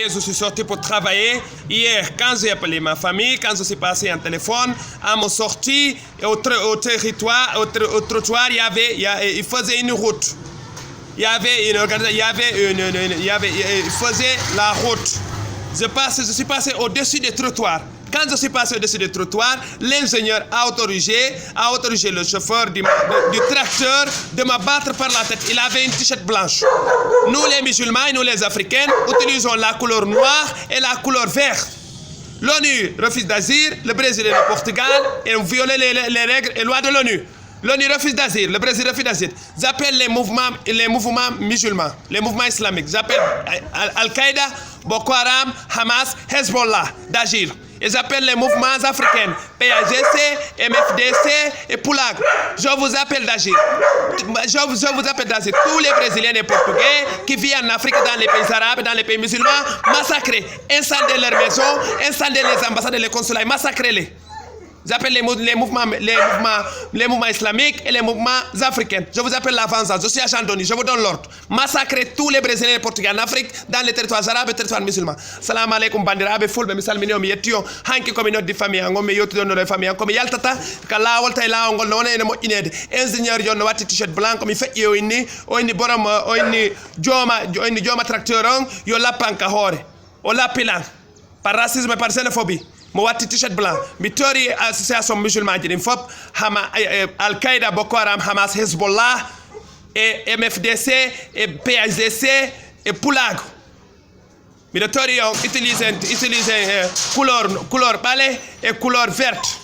et je suis sorti pour travailler. Hier, quand j'ai appelé ma famille, quand je suis passé en téléphone, à mon sortie, au territoire, au trottoir, il faisait une route. Il faisait la route. Je suis passé au-dessus des trottoirs. Quand je suis passé au-dessus du trottoir, l'ingénieur a autorisé le chauffeur du tracteur de me battre par la tête. Il avait une t-shirt blanche. Nous, les musulmans et nous, les Africains, utilisons la couleur noire et la couleur verte. L'ONU refuse d'agir, le Brésil et le Portugal ont violé les règles et lois de l'ONU. L'ONU refuse d'agir, le Brésil refuse d'agir. J'appelle les mouvements musulmans, les mouvements islamiques. J'appelle Al-Qaïda, Boko Haram, Hamas, Hezbollah d'agir. Et j'appelle les mouvements africains, PAGC, MFDC et PULAG. Je vous appelle d'agir. Je vous appelle d'agir. Tous les Brésiliens et Portugais qui vivent en Afrique, dans les pays arabes, dans les pays musulmans, massacrez, incendez leurs maisons, incendez les ambassades et les consulats, massacrez-les. J'appelle les mouvements islamiques et les mouvements africains. Je vous appelle la vengeance. Je suis agent d'ONU. Je vous donne l'ordre. Massacrez tous les Brésiliens et Portugais en Afrique, dans les territoires arabes et territoires musulmans. Salam alaikum bandiraɓe fulɓe mi salmini mi yettiyo hanki komi noddi famille an mi yettidono famille an komi yaltata ka laawol tawi laawol ngol no wona ene moƴƴinede ingénieur jonno watti t-shirt blanc komi feƴƴi o inni borom o inni jooma tracteur on yo lappanka hoore o lappilan par racisme et par xénophobie. Mo watti t-shirt blanc mi tori association musulman ji ɗin fop Al-Qaïda, Boko Haram, Hamas, Hezbollah et MFDC et PAGC et PULAG. Miɗo tori on utilise couleur ɓale et couleur verte.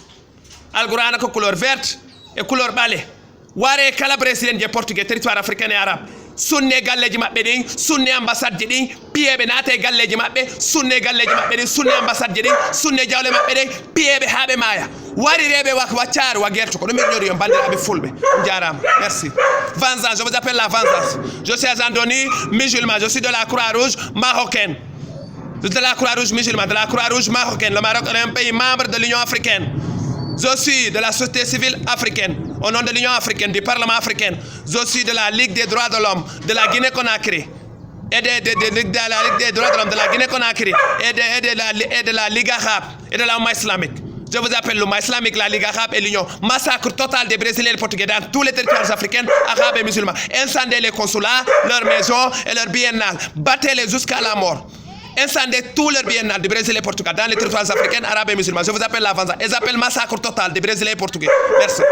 Alqur'ana ko couleur verte et couleur ɓale. Ware kala brésilien je portugais territoire africain et arabe. Sunne galleji maɓɓe ɗin, sunne ambassade ji ɗin, piyeɓe naata e galleji maɓɓe, sunne galleji maɓɓe ɗin, sunne ambassade ji ɗin, sunne jawle maɓɓe ɗin, piyeɓe haaɓe maaya. Warireɓe waccare wa guerto ko ɗum miɗo ñori on bandiraɓe fulɓe. Jarama, merci. Vengeance, je vous appelle la vengeance. Je suis agent d'ONU musulman, je suis de la Croix-Rouge marocaine. De la Croix-Rouge musulmane, de la Croix-Rouge marocaine. Le Maroc est un pays membre de l'Union africaine. Je suis de la société civile africaine, au nom de l'Union africaine, du Parlement africain. Je suis de la Ligue des droits de l'homme, de la Guinée-Conakry, et de la Ligue des droits de l'homme de la Guinée-Conakry, et de la Ligue arabe, et de l'Umma islamique. Je vous appelle l'Umma islamique, la Ligue arabe et l'Union. Massacre total des Brésiliens et des Portugais dans tous les territoires africains, arabes et musulmans. Incendez les consulats, leurs maisons et leurs biennales. Battez-les jusqu'à la mort. Incendez tous leurs biennales du Brésil et Portugal dans les territoires africains, arabes et musulmans. Je vous appelle la vengeance. Et j'appelle massacre total des Brésiliens et Portugais. Merci.